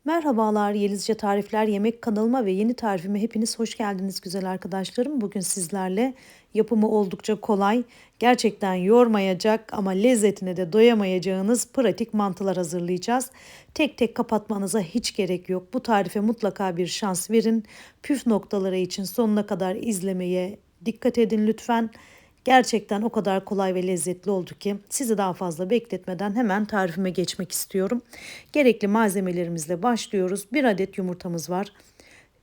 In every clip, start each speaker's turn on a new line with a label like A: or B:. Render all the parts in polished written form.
A: Merhabalar, Yelizce Tarifler Yemek kanalıma ve yeni tarifime hepiniz hoş geldiniz güzel arkadaşlarım. Bugün sizlerle yapımı oldukça kolay, gerçekten yormayacak ama lezzetine de doyamayacağınız pratik mantılar hazırlayacağız. Tek tek kapatmanıza hiç gerek yok. Bu tarife mutlaka bir şans verin. Püf noktaları için sonuna kadar izlemeye dikkat edin lütfen. Gerçekten o kadar kolay ve lezzetli oldu ki sizi daha fazla bekletmeden hemen tarifime geçmek istiyorum. Gerekli malzemelerimizle başlıyoruz. Bir adet yumurtamız var.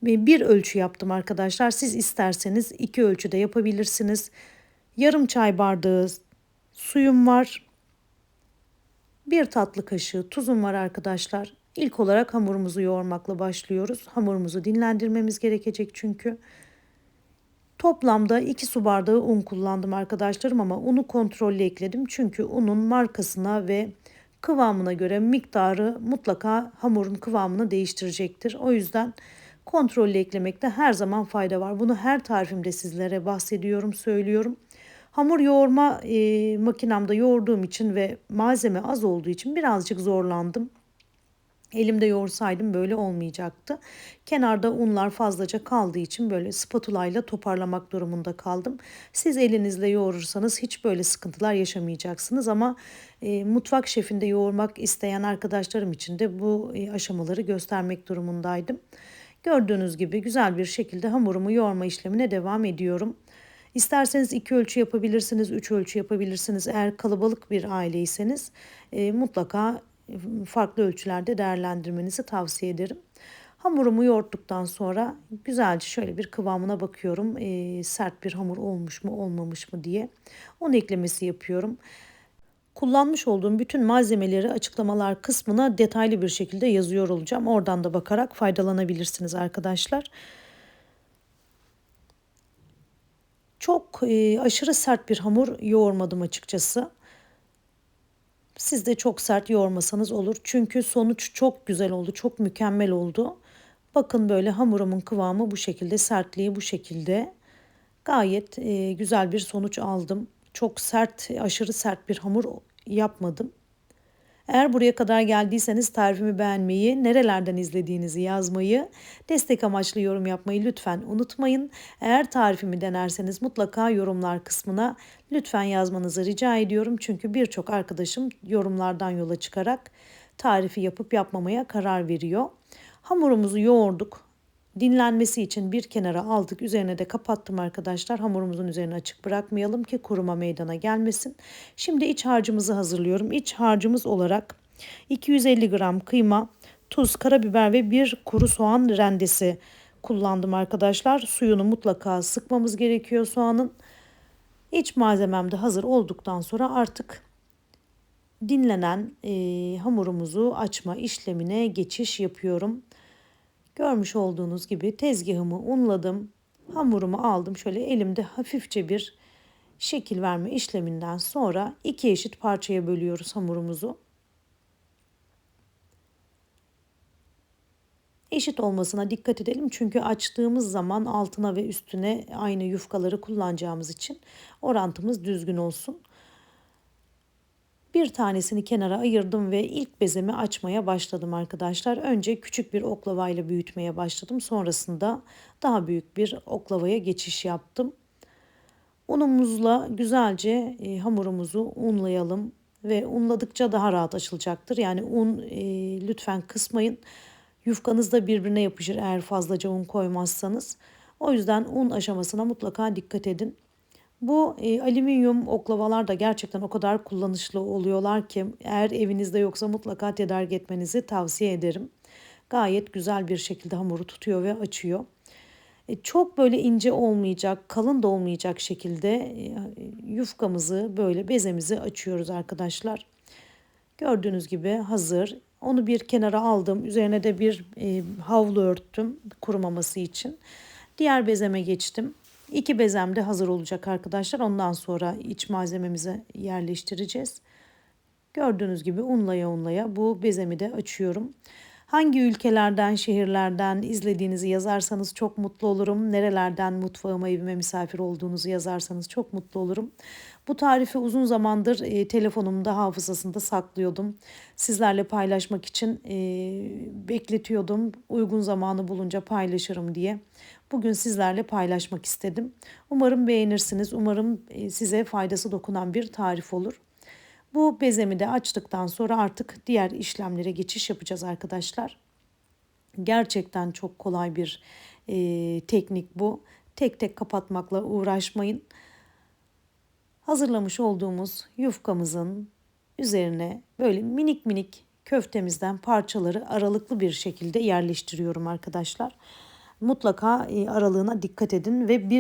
A: Bir ölçü yaptım arkadaşlar. Siz isterseniz iki ölçüde yapabilirsiniz. Yarım çay bardağı suyum var. Bir tatlı kaşığı tuzum var arkadaşlar. İlk olarak hamurumuzu yoğurmakla başlıyoruz. Hamurumuzu dinlendirmemiz gerekecek çünkü. Toplamda 2 su bardağı un kullandım arkadaşlarım ama unu kontrollü ekledim. Çünkü unun markasına ve kıvamına göre miktarı mutlaka hamurun kıvamını değiştirecektir. O yüzden kontrollü eklemekte her zaman fayda var. Bunu her tarifimde sizlere bahsediyorum, söylüyorum. Hamur yoğurma makinamda yoğurduğum için ve malzeme az olduğu için birazcık zorlandım. Elimde yoğursaydım böyle olmayacaktı. Kenarda unlar fazlaca kaldığı için böyle spatula ile toparlamak durumunda kaldım. Siz elinizle yoğurursanız hiç böyle sıkıntılar yaşamayacaksınız ama mutfak şefinde yoğurmak isteyen arkadaşlarım için de bu aşamaları göstermek durumundaydım. Gördüğünüz gibi güzel bir şekilde hamurumu yoğurma işlemine devam ediyorum. İsterseniz 2 ölçü yapabilirsiniz, 3 ölçü yapabilirsiniz. Eğer kalabalık bir aileyseniz mutlaka farklı ölçülerde değerlendirmenizi tavsiye ederim. Hamurumu yoğurttuktan sonra güzelce şöyle bir kıvamına bakıyorum. Sert bir hamur olmuş mu olmamış mı diye. Onu eklemesi yapıyorum. Kullanmış olduğum bütün malzemeleri açıklamalar kısmına detaylı bir şekilde yazıyor olacağım. Oradan da bakarak faydalanabilirsiniz arkadaşlar. Çok aşırı sert bir hamur yoğurmadım açıkçası. Siz de çok sert yoğurmasanız olur. Çünkü sonuç çok güzel oldu. Çok mükemmel oldu. Bakın böyle hamurumun kıvamı bu şekilde, sertliği bu şekilde. Gayet güzel bir sonuç aldım. Çok sert, aşırı sert bir hamur yapmadım. Eğer buraya kadar geldiyseniz tarifimi beğenmeyi, nerelerden izlediğinizi yazmayı, destek amaçlı yorum yapmayı lütfen unutmayın. Eğer tarifimi denerseniz mutlaka yorumlar kısmına lütfen yazmanızı rica ediyorum. Çünkü birçok arkadaşım yorumlardan yola çıkarak tarifi yapıp yapmamaya karar veriyor. Hamurumuzu yoğurduk. Dinlenmesi için bir kenara aldık. Üzerine de kapattım arkadaşlar. Hamurumuzun üzerine açık bırakmayalım ki kuruma meydana gelmesin. Şimdi iç harcımızı hazırlıyorum. İç harcımız olarak 250 gram kıyma, tuz, karabiber ve bir kuru soğan rendesi kullandım arkadaşlar. Suyunu mutlaka sıkmamız gerekiyor soğanın. İç malzemem de hazır olduktan sonra artık dinlenen hamurumuzu açma işlemine geçiş yapıyorum. Görmüş olduğunuz gibi tezgahımı unladım. Hamurumu aldım. Şöyle elimde hafifçe bir şekil verme işleminden sonra iki eşit parçaya bölüyoruz hamurumuzu. Eşit olmasına dikkat edelim çünkü açtığımız zaman altına ve üstüne aynı yufkaları kullanacağımız için orantımız düzgün olsun. Bir tanesini kenara ayırdım ve ilk bezemi açmaya başladım arkadaşlar. Önce küçük bir oklavayla büyütmeye başladım. Sonrasında daha büyük bir oklavaya geçiş yaptım. Unumuzla güzelce hamurumuzu unlayalım ve unladıkça daha rahat açılacaktır. Yani un lütfen kısmayın. Yufkanız da birbirine yapışır eğer fazlaca un koymazsanız. O yüzden un aşamasına mutlaka dikkat edin. Bu alüminyum oklavalar da gerçekten o kadar kullanışlı oluyorlar ki eğer evinizde yoksa mutlaka tedarik etmenizi tavsiye ederim. Gayet güzel bir şekilde hamuru tutuyor ve açıyor. Çok böyle ince olmayacak, kalın da olmayacak şekilde yufkamızı böyle bezemizi açıyoruz arkadaşlar. Gördüğünüz gibi hazır. Onu bir kenara aldım. Üzerine de bir havlu örttüm kurumaması için. Diğer bezeme geçtim. İki bezem de hazır olacak arkadaşlar. Ondan sonra iç malzememizi yerleştireceğiz. Gördüğünüz gibi unlaya unlaya bu bezemi de açıyorum. Hangi ülkelerden, şehirlerden izlediğinizi yazarsanız çok mutlu olurum. Nerelerden mutfağıma, evime misafir olduğunuzu yazarsanız çok mutlu olurum. Bu tarifi uzun zamandır telefonumda, hafızasında saklıyordum. Sizlerle paylaşmak için bekletiyordum. Uygun zamanı bulunca paylaşırım diye. Bugün sizlerle paylaşmak istedim. Umarım beğenirsiniz. Umarım size faydası dokunan bir tarif olur. Bu bezemi de açtıktan sonra artık diğer işlemlere geçiş yapacağız arkadaşlar. Gerçekten çok kolay bir teknik bu. Tek tek kapatmakla uğraşmayın. Hazırlamış olduğumuz yufkamızın üzerine böyle minik minik köftemizden parçaları aralıklı bir şekilde yerleştiriyorum arkadaşlar. Mutlaka aralığına dikkat edin ve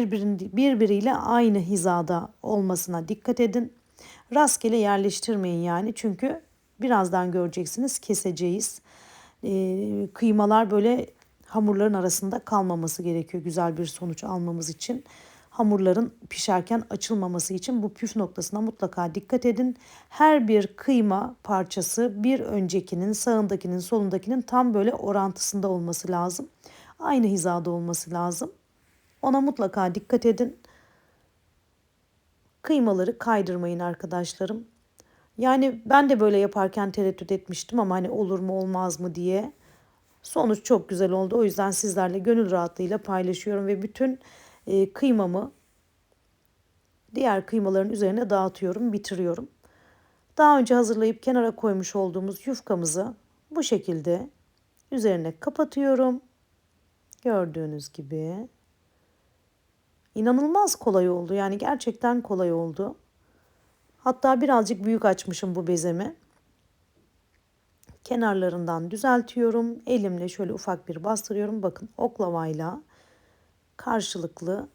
A: birbiriyle aynı hizada olmasına dikkat edin. Rastgele yerleştirmeyin yani, çünkü birazdan göreceksiniz, keseceğiz. Kıymalar böyle hamurların arasında kalmaması gerekiyor güzel bir sonuç almamız için. Hamurların pişerken açılmaması için bu püf noktasına mutlaka dikkat edin. Her bir kıyma parçası bir öncekinin, sağındakinin, solundakinin tam böyle orantısında olması lazım. Aynı hizada olması lazım. Ona mutlaka dikkat edin. Kıymaları kaydırmayın arkadaşlarım. Yani ben de böyle yaparken tereddüt etmiştim ama hani olur mu olmaz mı diye. Sonuç çok güzel oldu. O yüzden sizlerle gönül rahatlığıyla paylaşıyorum ve bütün kıymamı diğer kıymaların üzerine dağıtıyorum, bitiriyorum. Daha önce hazırlayıp kenara koymuş olduğumuz yufkamızı bu şekilde üzerine kapatıyorum. Gördüğünüz gibi. İnanılmaz kolay oldu. Yani gerçekten kolay oldu. Hatta birazcık büyük açmışım bu bezemi. Kenarlarından düzeltiyorum. Elimle şöyle ufak bir bastırıyorum. Bakın, oklavayla karşılıklı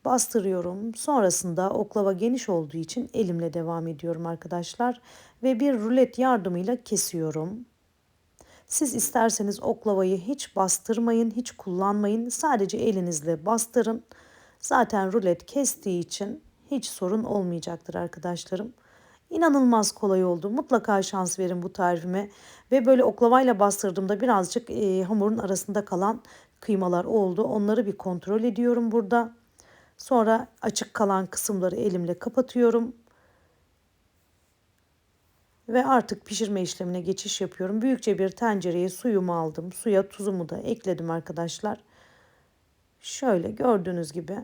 A: bastırıyorum. Sonrasında oklava geniş olduğu için elimle devam ediyorum arkadaşlar. Ve bir rulet yardımıyla kesiyorum. Siz isterseniz oklavayı hiç bastırmayın, hiç kullanmayın. Sadece elinizle bastırın. Zaten rulet kestiği için hiç sorun olmayacaktır arkadaşlarım. İnanılmaz kolay oldu. Mutlaka şans verin bu tarifime. Ve böyle oklavayla bastırdığımda birazcık hamurun arasında kalan kıymalar oldu. Onları bir kontrol ediyorum burada. Sonra açık kalan kısımları elimle kapatıyorum. Ve artık pişirme işlemine geçiş yapıyorum. Büyükçe bir tencereye suyumu aldım. Suya tuzumu da ekledim arkadaşlar. Şöyle gördüğünüz gibi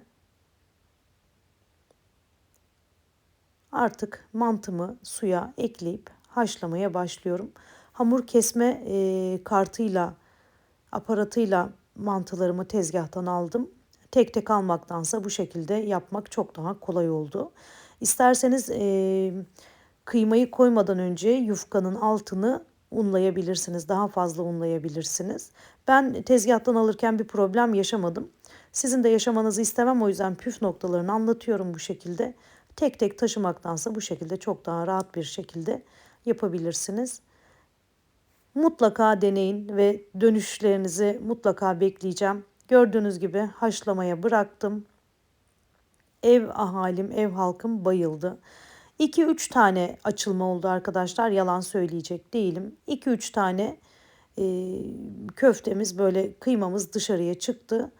A: artık mantımı suya ekleyip haşlamaya başlıyorum. Hamur kesme kartıyla, aparatıyla mantılarımı tezgahtan aldım. Tek tek almaktansa bu şekilde yapmak çok daha kolay oldu. İsterseniz kıymayı koymadan önce yufkanın altını unlayabilirsiniz. Daha fazla unlayabilirsiniz. Ben tezgahtan alırken bir problem yaşamadım. Sizin de yaşamanızı istemem, o yüzden püf noktalarını anlatıyorum bu şekilde. Tek tek taşımaktansa bu şekilde çok daha rahat bir şekilde yapabilirsiniz. Mutlaka deneyin ve dönüşlerinizi mutlaka bekleyeceğim. Gördüğünüz gibi haşlamaya bıraktım. Ev ahalim, ev halkım bayıldı. 2-3 tane açılma oldu arkadaşlar. Yalan söyleyecek değilim. 2-3 tane köftemiz, böyle kıymamız dışarıya çıktı.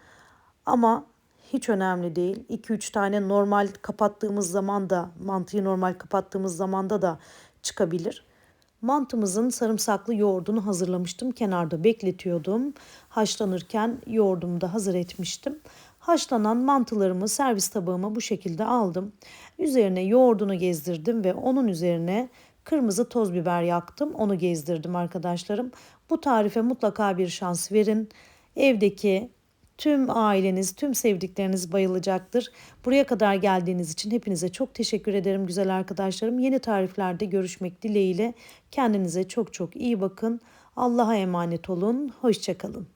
A: Ama hiç önemli değil. 2-3 tane normal kapattığımız zaman da, mantıyı normal kapattığımız zamanda da çıkabilir. Mantımızın sarımsaklı yoğurdunu hazırlamıştım. Kenarda bekletiyordum. Haşlanırken yoğurdumu da hazır etmiştim. Haşlanan mantılarımı servis tabağıma bu şekilde aldım. Üzerine yoğurdunu gezdirdim ve onun üzerine kırmızı toz biber yaktım. Onu gezdirdim arkadaşlarım. Bu tarife mutlaka bir şans verin. Evdeki tüm aileniz, tüm sevdikleriniz bayılacaktır. Buraya kadar geldiğiniz için hepinize çok teşekkür ederim güzel arkadaşlarım. Yeni tariflerde görüşmek dileğiyle. Kendinize çok çok iyi bakın. Allah'a emanet olun. Hoşça kalın.